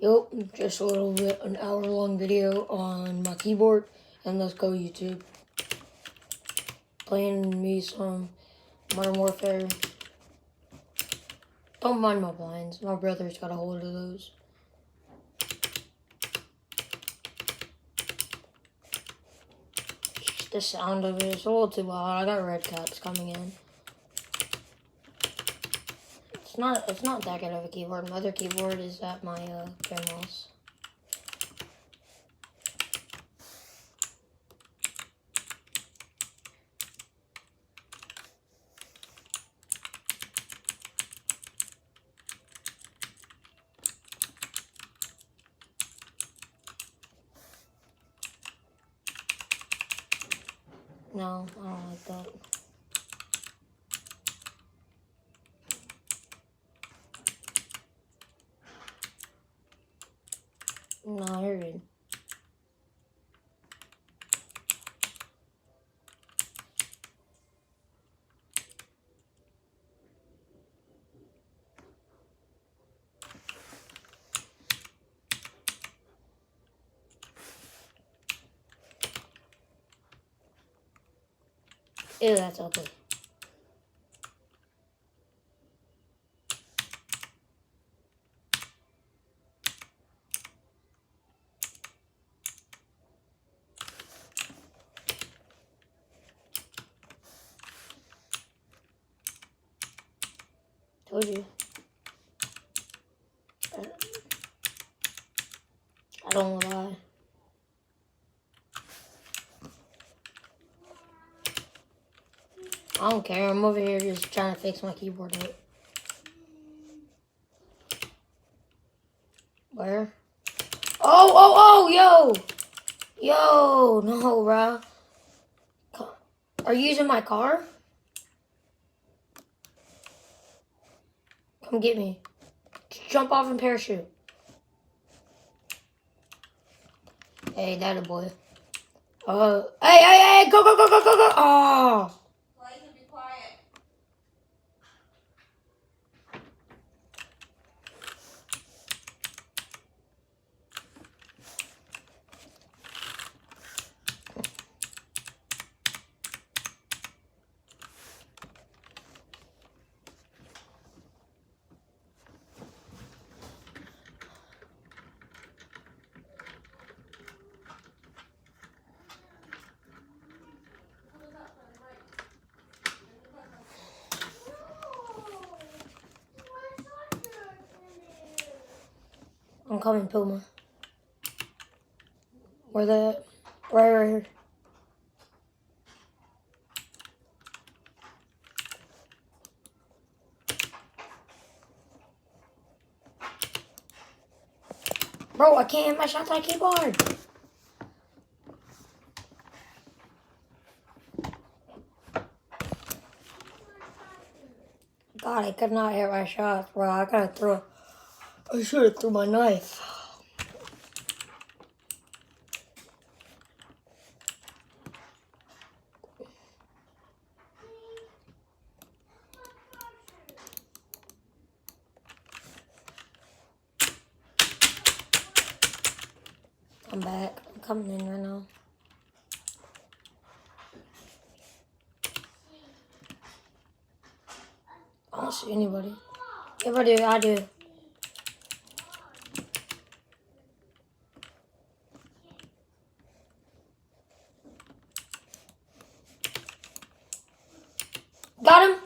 Yep, just a little bit, an hour-long video on my keyboard, and let's go YouTube. Playing me some Modern Warfare. Don't mind my blinds, my brother's got a hold of those. Just the sound of it is a little too loud. I got red cats coming in. It's not that good of a keyboard. My other keyboard is at my grandma's. No, I don't like that. No, you're good. Ew, that's ugly. Told you. I don't lie. I don't care. I'm over here just trying to fix my keyboard up. Where? Oh, yo! Yo, no, bro. Are you using my car? Come get me. Jump off and parachute. Hey, that a boy. Hey, go. Oh. Be quiet. I'm coming, Puma. Where the... Right here. Bro, I can't hit my shots on my keyboard. God, I could not hit my shots, bro. I should have threw my knife. I'm back. I'm coming in right now. I don't see anybody. If I do, I do. Got him!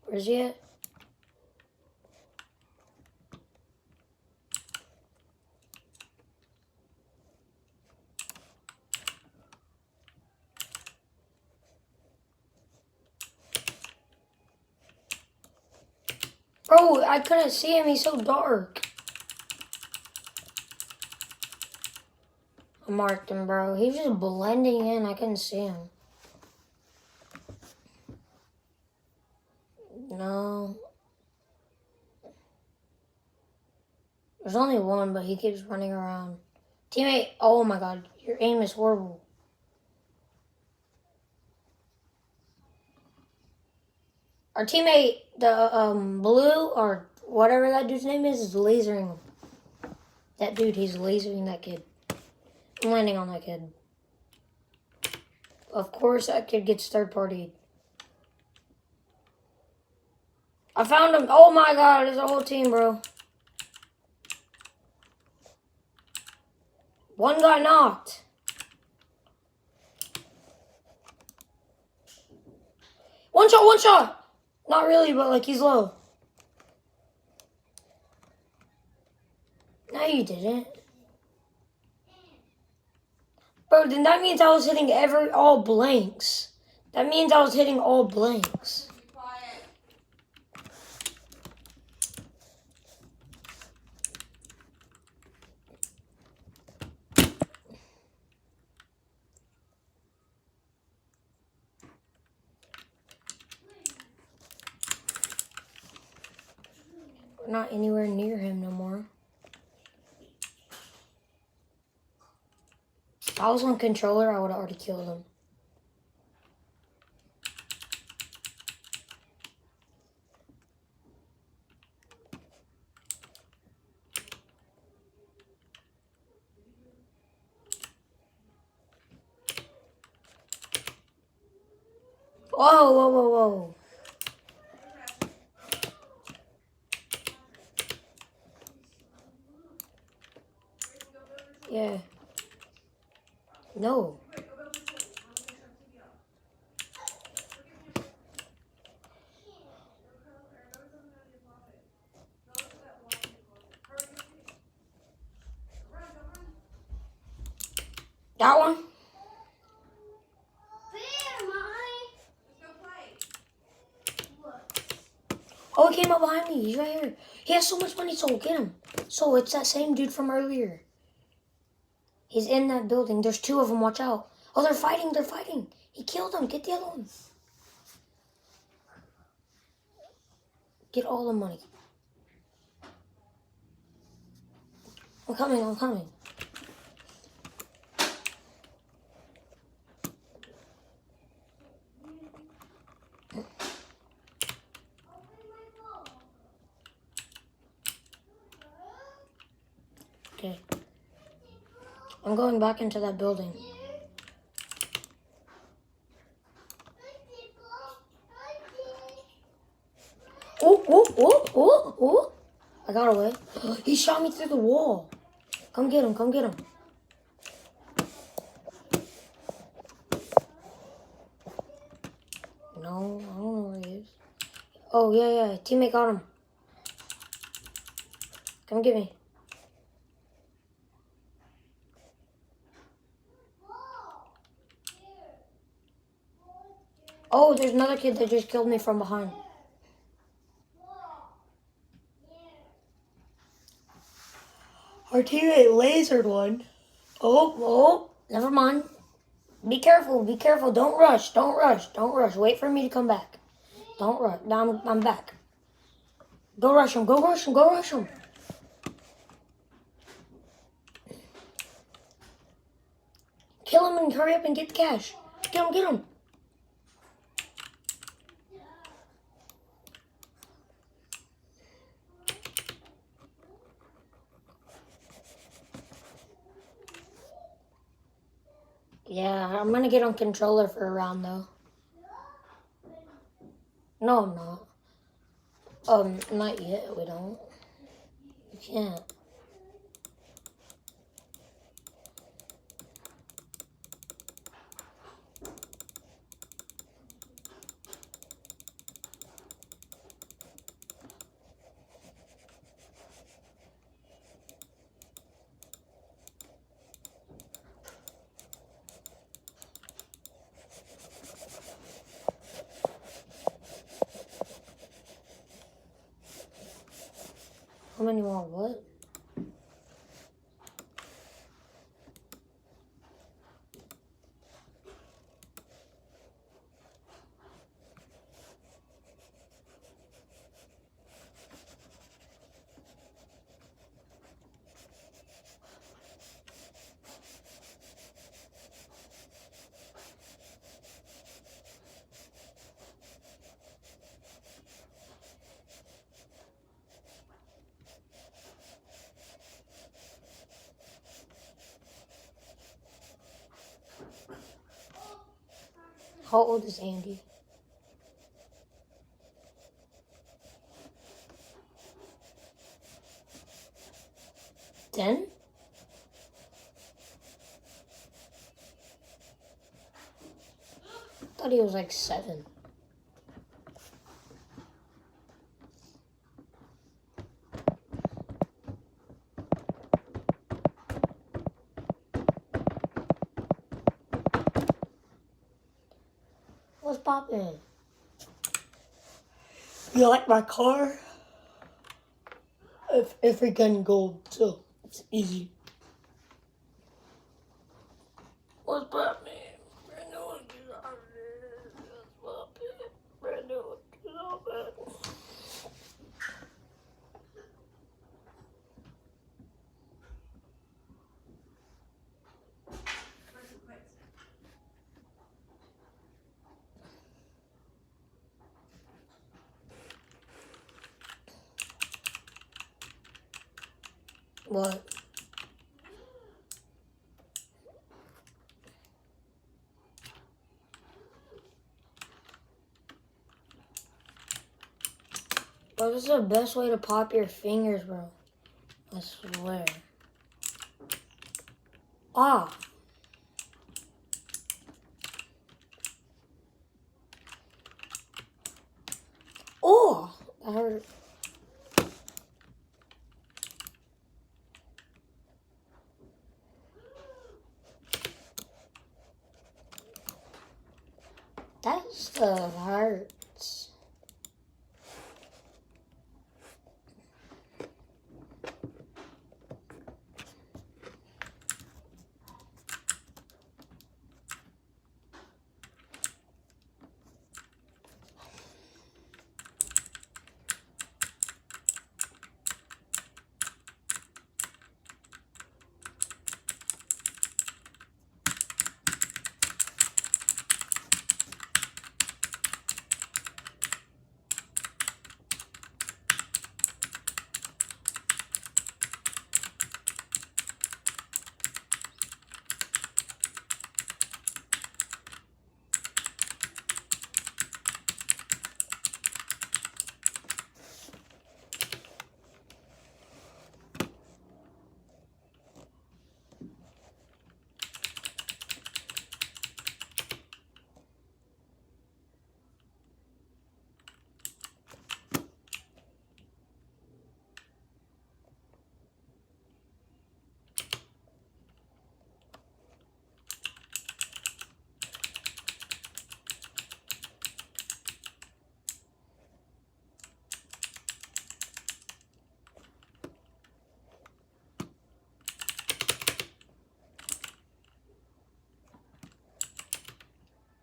Where's he at? Bro, I couldn't see him. He's so dark. I marked him, bro. He's just blending in. I couldn't see him. No. There's only one, but he keeps running around. Teammate, oh my god, your aim is horrible. Our teammate, the blue, or whatever that dude's name is lasering him. That dude, he's lasering that kid. I'm landing on that kid. Of course, that kid gets third party. I found him. Oh my god, there's a whole team, bro. One got knocked. One shot, one shot. Not really, but like he's low. No, you didn't. Bro, then that means I was hitting all blanks. That means I was hitting all blanks. We're not anywhere near him no more. If I was on controller, I would have already killed him. Whoa, whoa, whoa, whoa. Yeah. No. That one? Oh, he came up behind me. He's right here. He has so much money, so get him. So it's that same dude from earlier. He's in that building. There's two of them. Watch out. Oh, they're fighting. They're fighting. He killed them. Get the other one. Get all the money. I'm coming. I'm coming. Okay. I'm going back into that building. Oh, oh, oh, oh, oh. I got away. He shot me through the wall. Come get him. Come get him. No, I don't know where he is. Oh, yeah. Teammate got him. Come get me. Oh, there's another kid that just killed me from behind. Our teammate lasered one. Oh, never mind. Be careful. Don't rush. Wait for me to come back. Don't rush. Now I'm back. Go rush him. Kill him and hurry up and get the cash. Get him. Yeah, I'm gonna get on controller for a round though. No, I'm not. Not yet. We don't. You can't. How many more? What? How old is Andy? 10? I thought he was like 7. What's poppin'? You like my car? If we can gold, so it's easy. What's poppin'? Brand new one, what's poppin'? Brand new one, What? Bro, this is the best way to pop your fingers, bro. I swear. Ah. Oh! That hurt. That stuff hurts.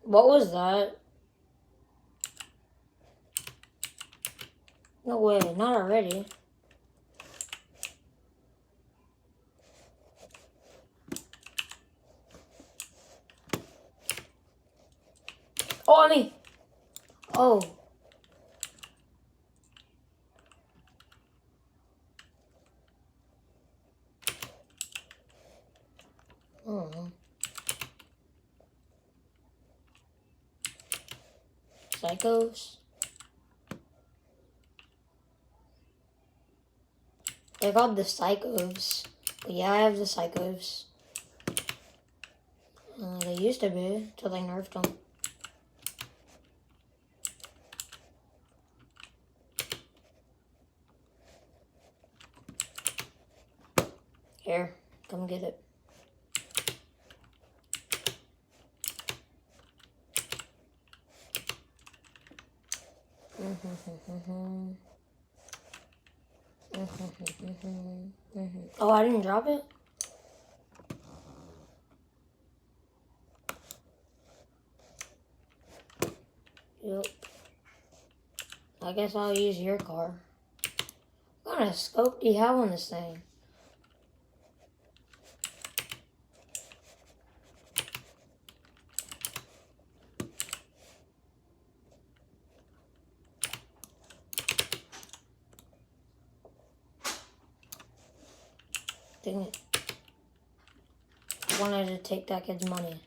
What was that? No way, not already. Oh, I mean. Oh. Oh. Psychos. They're called the Psychos. But yeah, I have the Psychos. They used to be, till they nerfed them. Here, come get it. Oh, I didn't drop it? Yep. I guess I'll use your car. What kind of scope do you have on this thing? Dang it. I wanted to take that kid's money.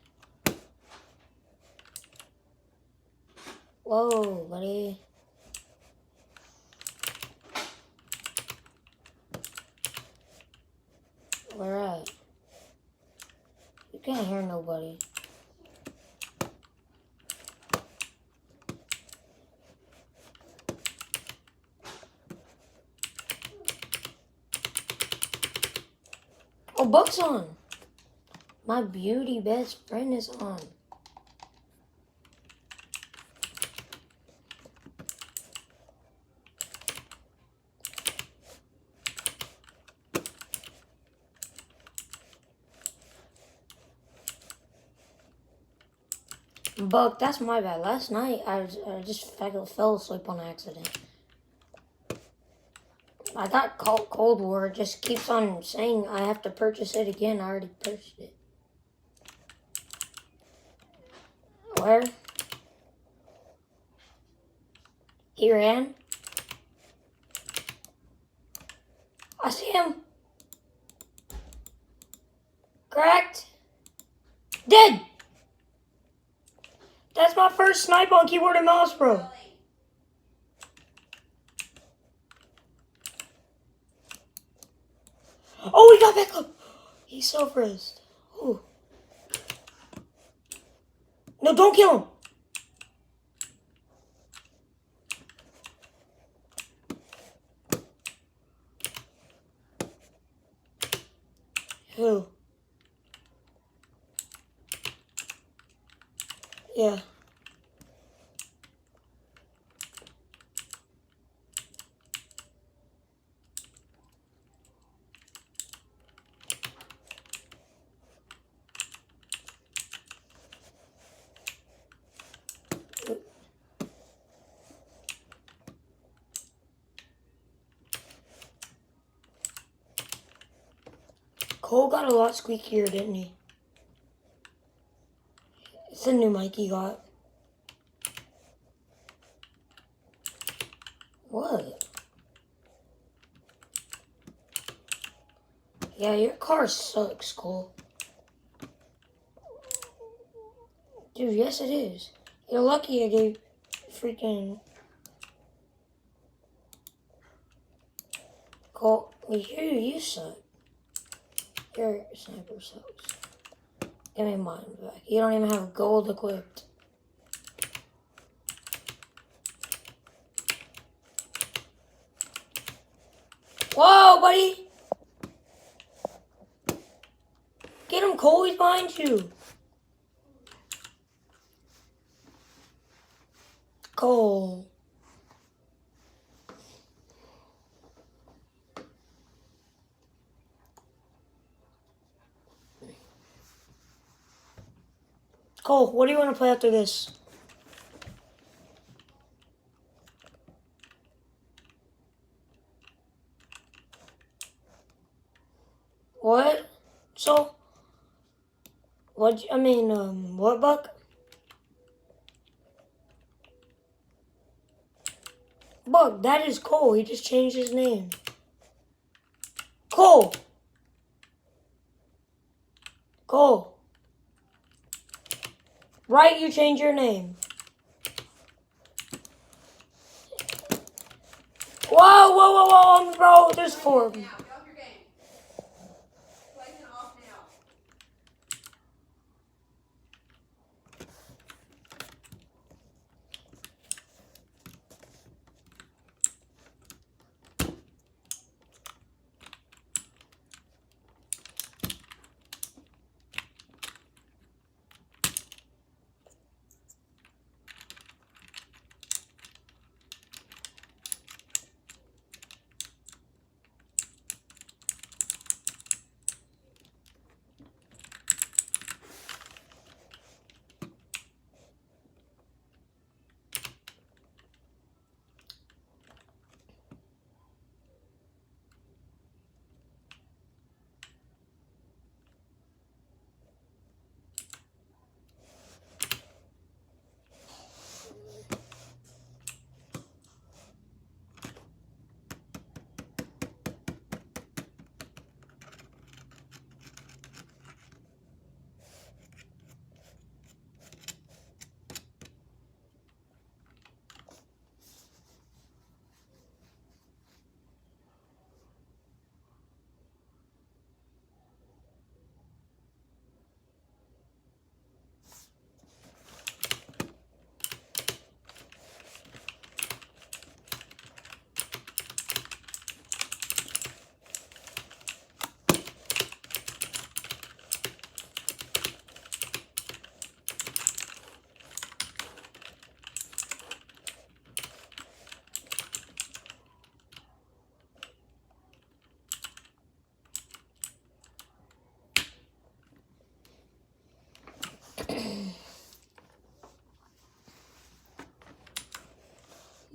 Whoa, buddy. Where at? You can't hear nobody. Oh, Buck's on. My beauty best friend is on. Buck, that's my bad. Last night, I just fell asleep on accident. I got Cold War. It just keeps on saying I have to purchase it again. I already purchased it. Where? He ran. I see him. Cracked. Dead. That's my first snipe on keyboard and mouse, bro. Oh, he got back up. He's so frizzed. Ooh. No, don't kill him. Who? Yeah. Cole got a lot squeakier, didn't he? It's a new mic he got. What? Yeah, your car sucks, Cole. Dude, yes it is. You're lucky I gave freaking... Cole, we hear you suck. Your sniper sucks. Give me mine back. You don't even have gold equipped. Whoa, buddy! Get him, Cole. He's behind you. Cole. Cole, what do you want to play after this? What? So? What? What, Buck? Buck, that is Cole. He just changed his name. Cole. Cole. Right, you change your name. Whoa, bro, there's 4 of them.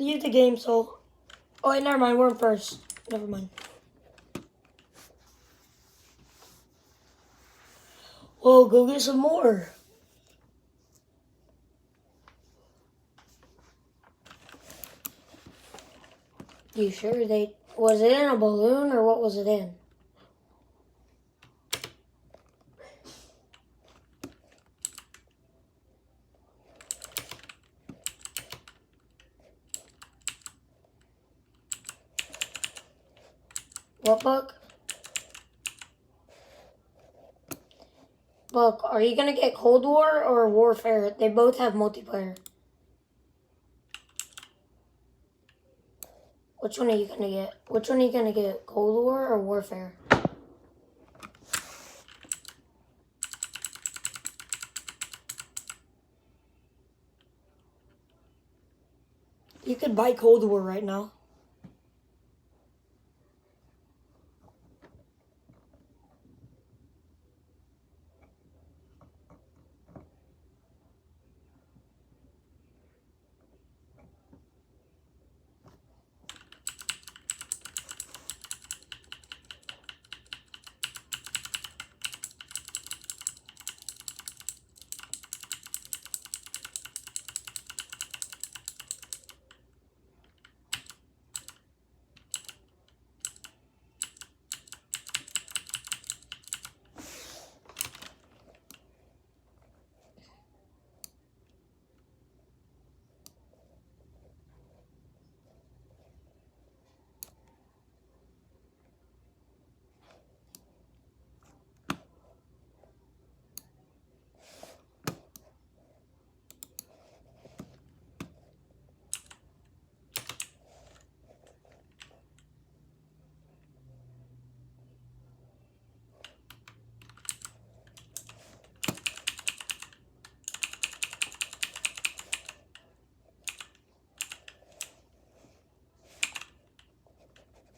Leave the game, so. Oh, wait, never mind. We're in first. Never mind. Well, go get some more. You sure was it in a balloon or what was it in? What book? Book, are you gonna get Cold War or Warfare? They both have multiplayer. Which one are you gonna get? Which one are you gonna get? Cold War or Warfare? You could buy Cold War right now.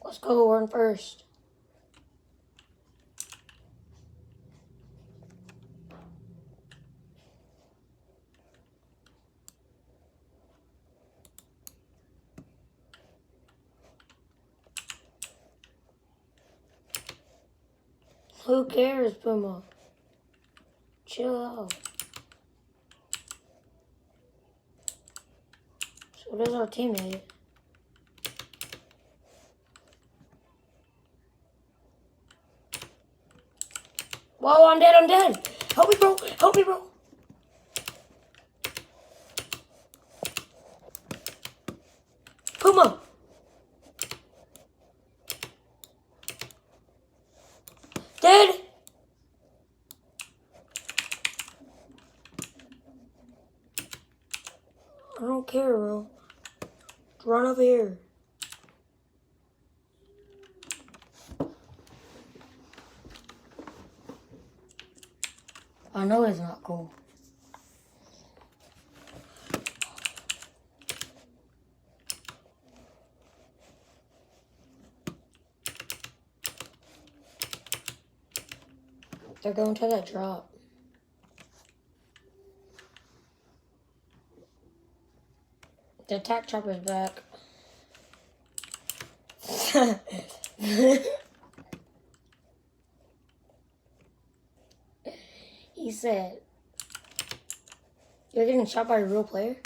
Let's go, we're in first. Who cares, Puma? Chill out. So does our teammate. Whoa, I'm dead, I'm dead. Help me, bro. Help me, bro. Puma. Dead. I don't care, bro. Run over here. I know it's not cool. They're going to that drop. The attack chopper's back. He said, "You're getting shot by a real player?"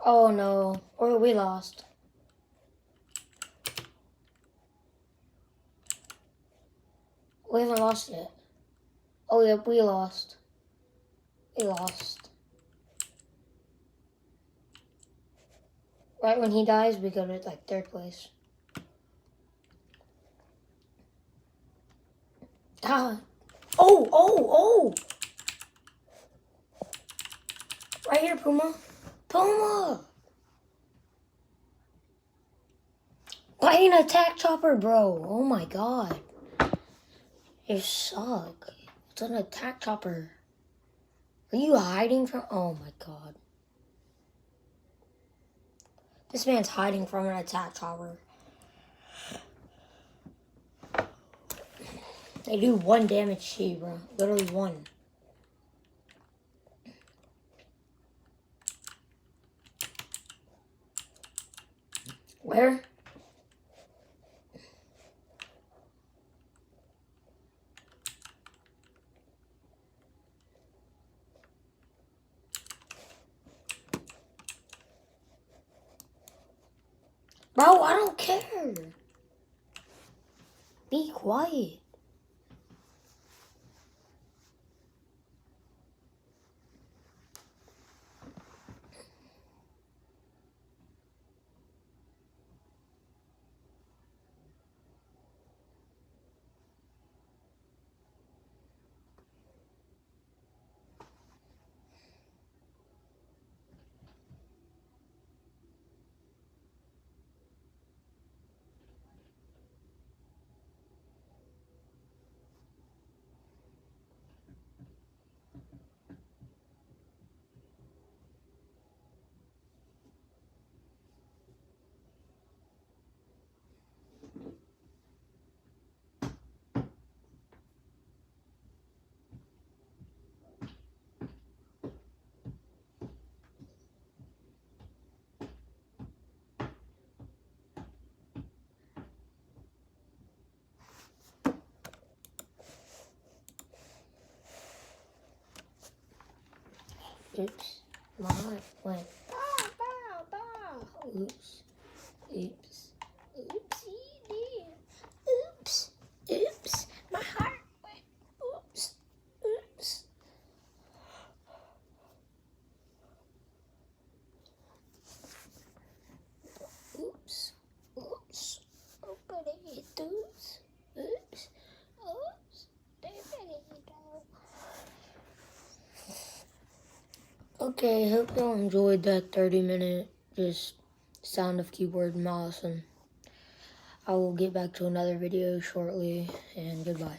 Oh no. Or we lost. We haven't lost yet. Oh yep, we lost. We lost. Right when he dies, we go to like third place. Ah. Oh, oh, oh! Right here, Puma. Puma! Why an attack chopper, bro? Oh my god. You suck. It's an attack chopper. Are you hiding from? Oh my god. This man's hiding from an attack chopper. They do 1 damage to you, bro. Literally 1. Where? Bro, I don't care. Be quiet. Oops. My heart went. Bah, bah, bah. Oops. Oops. Oopsie dear. Oops. Oops. My heart went. Oops. Oops. Oops. Oops. Oopity doops. Oops. Oops. Okay, hope y'all enjoyed that 30-minute just sound of keyboard and mouse, and I will get back to another video shortly, and goodbye.